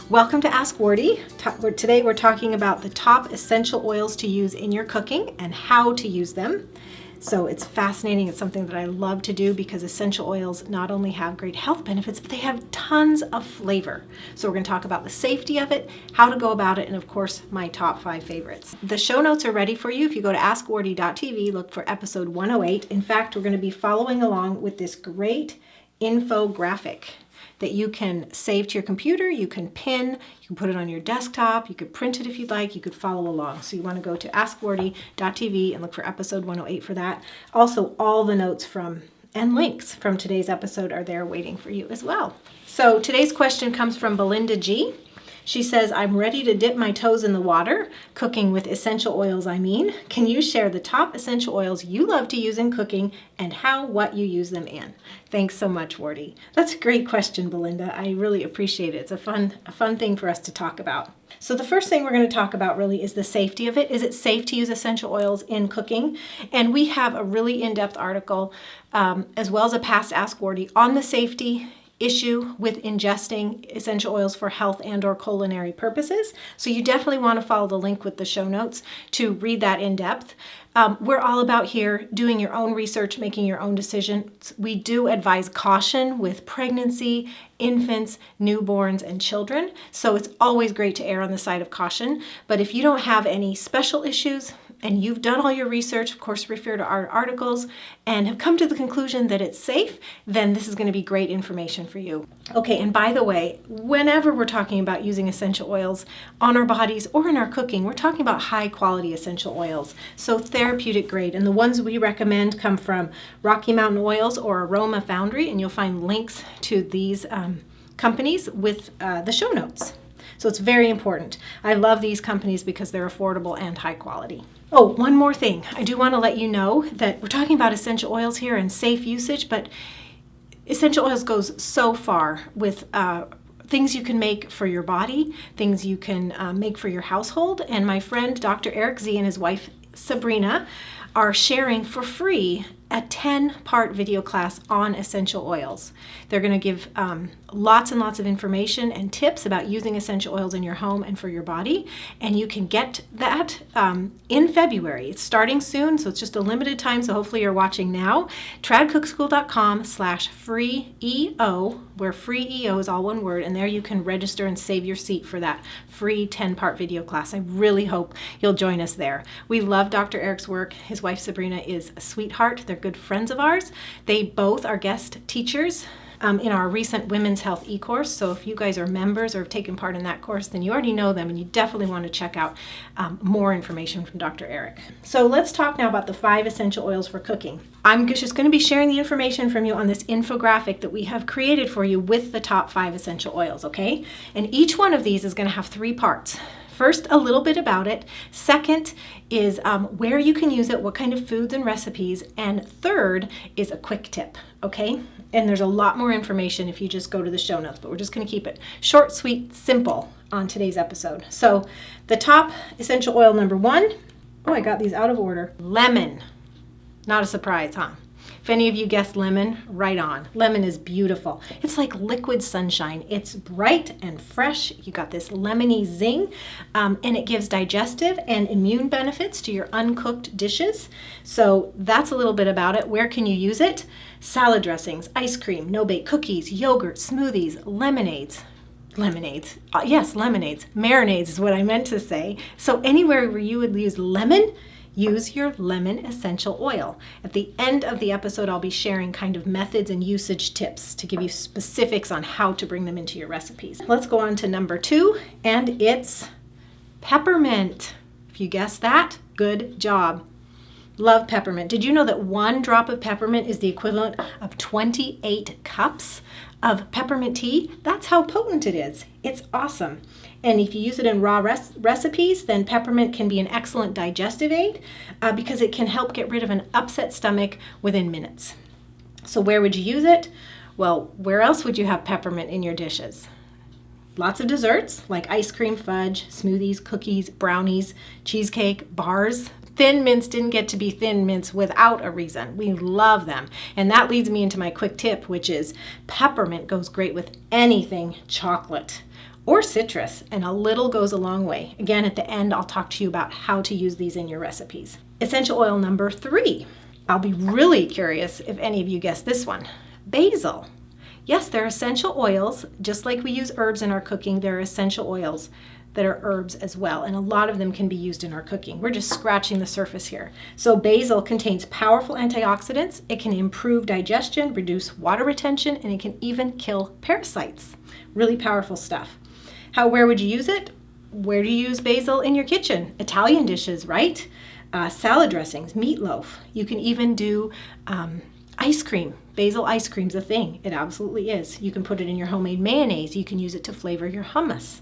Welcome to Ask Wardee. Today we're talking about the top essential oils to use in your cooking and how to use them. So it's fascinating. It's something that I love to do because essential oils not only have great health benefits, but they have tons of flavor. So we're going to talk about the safety of it, how to go about it, and of course, my top 5 favorites. The show notes are ready for you. If you go to askwardee.tv, look for episode 108. In fact, we're going to be following along with this great infographic that you can save to your computer, you can pin, you can put it on your desktop, you could print it if you'd like, you could follow along. So you want to go to askwardee.tv and look for episode 108 for that. Also, all the notes and links from today's episode are there waiting for you as well. So today's question comes from Belinda G. She says, I'm ready to dip my toes in the water, cooking with essential oils, I mean. Can you share the top essential oils you love to use in cooking and what you use them in? Thanks so much, Wardee. That's a great question, Belinda. I really appreciate it. It's a fun thing for us to talk about. So the first thing we're going to talk about really is the safety of it. Is it safe to use essential oils in cooking? And we have a really in-depth article, as well as a past Ask Wardee on the safety issue with ingesting essential oils for health and or culinary purposes. So you definitely want to follow the link with the show notes to read that in depth. We're all about here doing your own research, making your own decisions. We do advise caution with pregnancy, infants, newborns, and children. So it's always great to err on the side of caution. But if you don't have any special issues, and you've done all your research, of course, refer to our articles, and have come to the conclusion that it's safe, then this is going to be great information for you. Okay, and by the way, whenever we're talking about using essential oils on our bodies or in our cooking, we're talking about high quality essential oils, so therapeutic grade. And the ones we recommend come from Rocky Mountain Oils or Aroma Foundry, and you'll find links to these companies with the show notes. So it's very important. I love these companies because they're affordable and high quality. Oh, one more thing. I do want to let you know that we're talking about essential oils here and safe usage, but essential oils goes so far with things you can make for your body, things you can make for your household. And my friend, Dr. Eric Z, and his wife, Sabrina, are sharing for free a 10-part video class on essential oils. They're going to give lots and lots of information and tips about using essential oils in your home and for your body. And you can get that in February. It's starting soon, so it's just a limited time. So hopefully you're watching now. tradcookschool.com/free-EO, where free EO is all one word. And there you can register and save your seat for that free 10-part video class. I really hope you'll join us there. We love Dr. Eric's work. His wife, Sabrina, is a sweetheart. They're good friends of ours. They both are guest teachers in our recent Women's Health e-course. So if you guys are members or have taken part in that course, then you already know them and you definitely want to check out more information from Dr. Eric. So let's talk now about the 5 essential oils for cooking. I'm just going to be sharing the information from you on this infographic that we have created for you with the top 5 essential oils, okay? And each one of these is going to have 3 parts. First, a little bit about it. Second is where you can use it, what kind of foods and recipes. And third is a quick tip, okay? And there's a lot more information if you just go to the show notes, but we're just going to keep it short, sweet, simple on today's episode. So the top essential oil number 1, I got these out of order. Lemon. Not a surprise, huh? If any of you guessed lemon, right on. Lemon is beautiful. It's like liquid sunshine. It's bright and fresh. You got this lemony zing, and it gives digestive and immune benefits to your uncooked dishes. So that's a little bit about it. Where can you use it? Salad dressings, ice cream, no-bake cookies, yogurt, smoothies, lemonades. Lemonades. Yes, lemonades. Marinades is what I meant to say. So anywhere where you would use lemon, use your lemon essential oil. At the end of the episode, I'll be sharing kind of methods and usage tips to give you specifics on how to bring them into your recipes. Let's go on to number 2, and it's peppermint. If you guessed that, good job. Love peppermint. Did you know that 1 drop of peppermint is the equivalent of 28 cups of peppermint tea? That's how potent it is. It's awesome. And if you use it in raw recipes, then peppermint can be an excellent digestive aid because it can help get rid of an upset stomach within minutes. So where would you use it? Well, where else would you have peppermint in your dishes? Lots of desserts like ice cream, fudge, smoothies, cookies, brownies, cheesecake, bars. Thin mints didn't get to be thin mints without a reason. We love them. And that leads me into my quick tip, which is peppermint goes great with anything chocolate. or citrus, and a little goes a long way. Again, at the end, I'll talk to you about how to use these in your recipes. Essential oil number 3. I'll be really curious if any of you guessed this one. Basil. Yes, they're essential oils. Just like we use herbs in our cooking, there are essential oils that are herbs as well, and a lot of them can be used in our cooking. We're just scratching the surface here. So basil contains powerful antioxidants. It can improve digestion, reduce water retention, and it can even kill parasites. Really powerful stuff. Where would you use it? Where do you use basil in your kitchen? Italian dishes, right? Salad dressings, meatloaf. You can even do ice cream. Basil ice cream's a thing. It absolutely is. You can put it in your homemade mayonnaise. You can use it to flavor your hummus.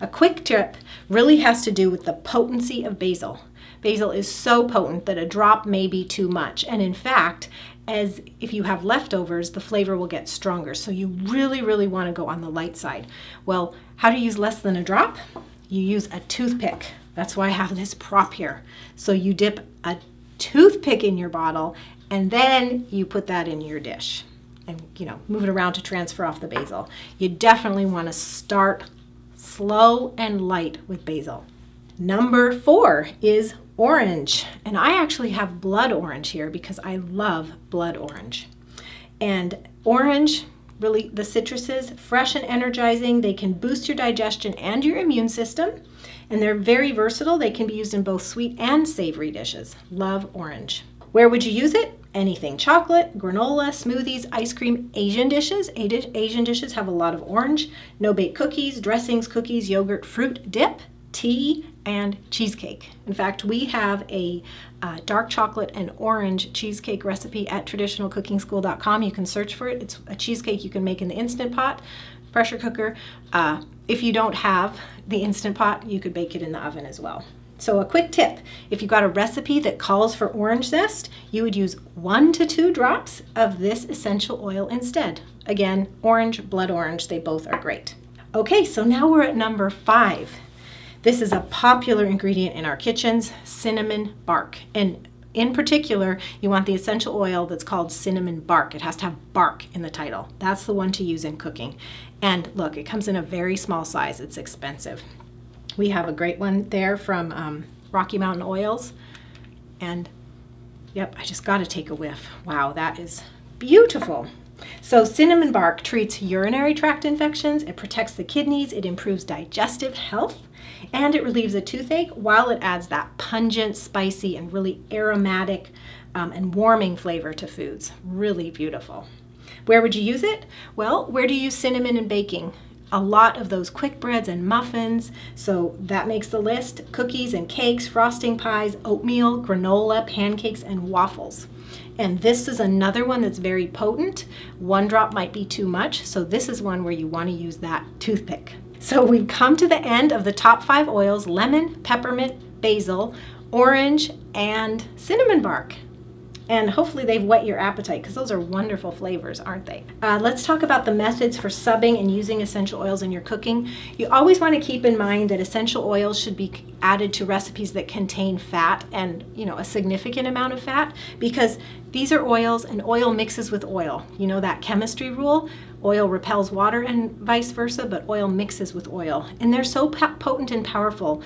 A quick tip really has to do with the potency of basil. Basil is so potent that a drop may be too much. And in fact, as if you have leftovers, the flavor will get stronger. So you really, really want to go on the light side. Well, how to use less than a drop? You use a toothpick. That's why I have this prop here. So you dip a toothpick in your bottle and then you put that in your dish and move it around to transfer off the basil. You definitely want to start slow and light with basil. Number 4 is orange. And I actually have blood orange here because I love blood orange. And orange, really the citruses, fresh and energizing. They can boost your digestion and your immune system. And they're very versatile. They can be used in both sweet and savory dishes. Love orange. Where would you use it? Anything. Chocolate, granola, smoothies, ice cream, Asian dishes. Asian dishes have a lot of orange. No-bake cookies, dressings, cookies, yogurt, fruit dip, tea, and cheesecake. In fact, we have a dark chocolate and orange cheesecake recipe at traditionalcookingschool.com. You can search for it. It's a cheesecake you can make in the Instant Pot, pressure cooker. If you don't have the Instant Pot, you could bake it in the oven as well. So a quick tip, if you've got a recipe that calls for orange zest, you would use 1 to 2 drops of this essential oil instead. Again, orange, blood orange, they both are great. Okay, so now we're at number 5. This is a popular ingredient in our kitchens, cinnamon bark. And in particular, you want the essential oil that's called cinnamon bark. It has to have bark in the title. That's the one to use in cooking. And look, it comes in a very small size. It's expensive. We have a great one there from Rocky Mountain Oils. And yep, I just got to take a whiff. Wow, that is beautiful. So cinnamon bark treats urinary tract infections, it protects the kidneys, it improves digestive health, and it relieves a toothache while it adds that pungent, spicy, and really aromatic and warming flavor to foods. Really beautiful. Where would you use it? Well, where do you use cinnamon in baking? A lot of those quick breads and muffins, so that makes the list. Cookies and cakes, frosting pies, oatmeal, granola, pancakes, and waffles. And this is another one that's very potent. 1 drop might be too much, so this is one where you want to use that toothpick. So we've come to the end of the top 5 oils: lemon, peppermint, basil, orange, and cinnamon bark. And hopefully they've whet your appetite because those are wonderful flavors, aren't they? Let's talk about the methods for subbing and using essential oils in your cooking. You always want to keep in mind that essential oils should be added to recipes that contain fat and, a significant amount of fat, because these are oils and oil mixes with oil. You know that chemistry rule? Oil repels water and vice versa, but oil mixes with oil. And they're so potent and powerful.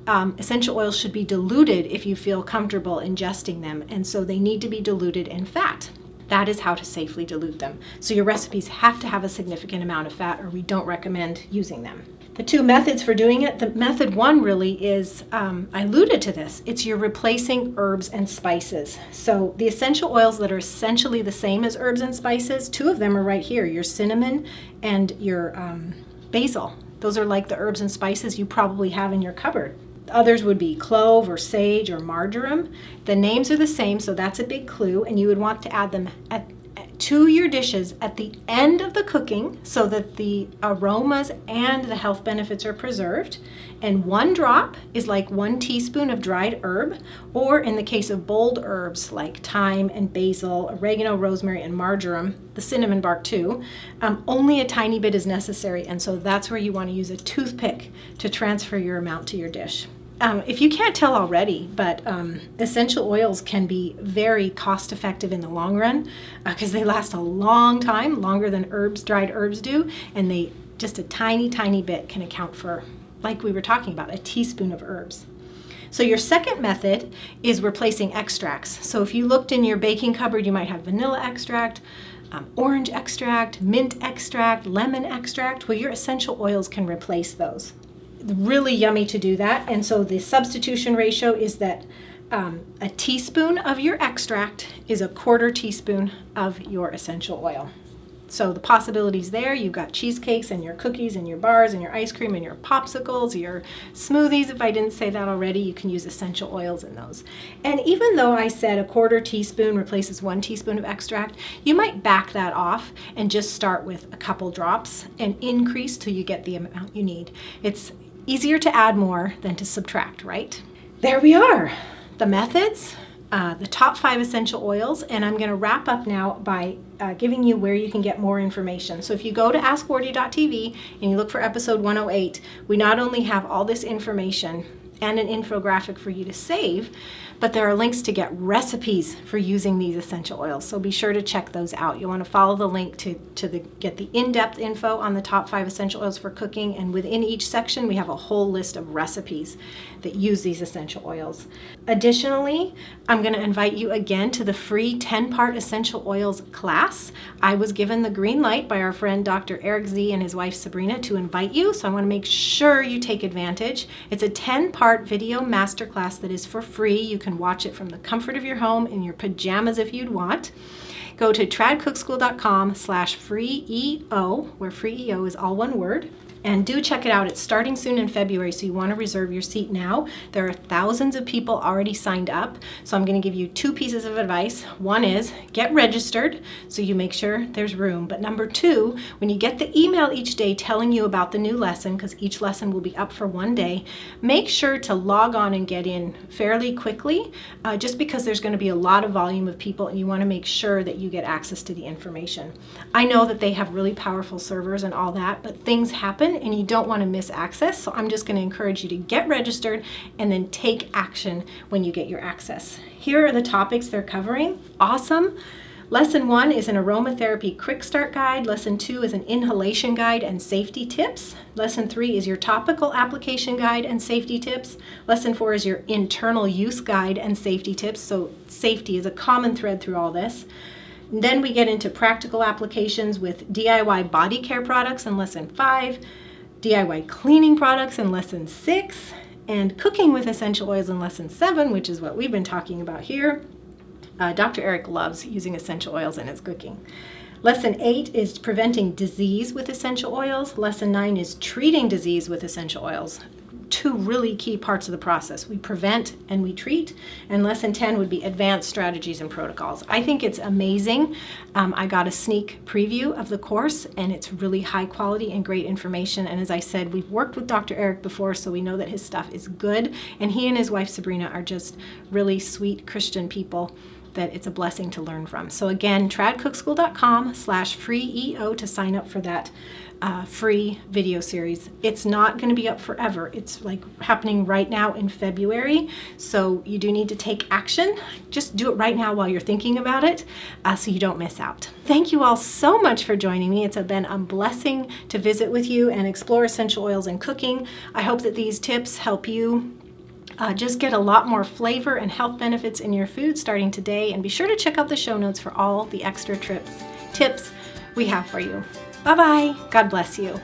Essential oils should be diluted if you feel comfortable ingesting them, and so they need to be diluted in fat. That is how to safely dilute them. So your recipes have to have a significant amount of fat, or we don't recommend using them. The 2 methods for doing it, the method 1 really is, I alluded to this, it's you're replacing herbs and spices. So the essential oils that are essentially the same as herbs and spices, 2 of them are right here, your cinnamon and your basil. Those are like the herbs and spices you probably have in your cupboard. Others would be clove or sage or marjoram. The names are the same, so that's a big clue, and you would want to add them to your dishes at the end of the cooking so that the aromas and the health benefits are preserved. And 1 drop is like 1 teaspoon of dried herb, or in the case of bold herbs like thyme and basil, oregano, rosemary, and marjoram, the cinnamon bark too, only a tiny bit is necessary, and so that's where you want to use a toothpick to transfer your amount to your dish. If you can't tell already, but essential oils can be very cost effective in the long run because they last a long time, longer than dried herbs do, and they just a tiny, tiny bit can account for, like we were talking about, a teaspoon of herbs. So your second method is replacing extracts. So if you looked in your baking cupboard, you might have vanilla extract, orange extract, mint extract, lemon extract. Well, your essential oils can replace those. Really yummy to do that. And so the substitution ratio is that a teaspoon of your extract is a quarter teaspoon of your essential oil. So the possibilities there, you've got cheesecakes and your cookies and your bars and your ice cream and your popsicles, your smoothies. If I didn't say that already, you can use essential oils in those. And even though I said a quarter teaspoon replaces 1 teaspoon of extract, you might back that off and just start with a couple drops and increase till you get the amount you need. It's easier to add more than to subtract, right? There we are, the methods. The top 5 essential oils, and I'm going to wrap up now by giving you where you can get more information. So if you go to AskWardee.tv and you look for episode 108, we not only have all this information and an infographic for you to save, but there are links to get recipes for using these essential oils. So be sure to check those out. You'll want to follow the link to get the in-depth info on the top 5 essential oils for cooking. And within each section, we have a whole list of recipes that use these essential oils. Additionally, I'm going to invite you again to the free 10-part essential oils class. I was given the green light by our friend Dr. Eric Z and his wife Sabrina to invite you. So I want to make sure you take advantage. It's a 10-part video masterclass that is for free. You can watch it from the comfort of your home in your pajamas if you'd want. Go to tradcookschool.com/freeeo, where freeeo is all one word. And do check it out. It's starting soon in February, so you want to reserve your seat now. There are thousands of people already signed up, so I'm going to give you 2 pieces of advice. One is get registered so you make sure there's room. But number 2, when you get the email each day telling you about the new lesson, because each lesson will be up for 1 day, make sure to log on and get in fairly quickly, just because there's going to be a lot of volume of people and you want to make sure that you get access to the information. I know that they have really powerful servers and all that, but things happen and you don't want to miss access. So I'm just going to encourage you to get registered and then take action when you get your access. Here are the topics they're covering. Awesome. Lesson 1 is an aromatherapy quick start guide. Lesson 2 is an inhalation guide and safety tips. Lesson 3 is your topical application guide and safety tips. Lesson 4 is your internal use guide and safety tips. So safety is a common thread through all this. And then we get into practical applications with DIY body care products in Lesson 5, DIY cleaning products in Lesson 6, and cooking with essential oils in Lesson 7, which is what we've been talking about here. Dr. Eric loves using essential oils in his cooking. Lesson 8 is preventing disease with essential oils. Lesson 9 is treating disease with essential oils. 2 really key parts of the process. We prevent and we treat. And lesson 10 would be advanced strategies and protocols. I think it's amazing. I got a sneak preview of the course and it's really high quality and great information. And as I said, we've worked with Dr. Eric before, so we know that his stuff is good. And he and his wife Sabrina are just really sweet Christian people that it's a blessing to learn from. So again, tradcookschool.com/freeeo to sign up for that free video series. It's not going to be up forever. It's like happening right now in February. So you do need to take action. Just do it right now while you're thinking about it so you don't miss out. Thank you all so much for joining me. It's been a blessing to visit with you and explore essential oils and cooking. I hope that these tips help you just get a lot more flavor and health benefits in your food starting today. And be sure to check out the show notes for all the extra tips we have for you. Bye-bye. God bless you.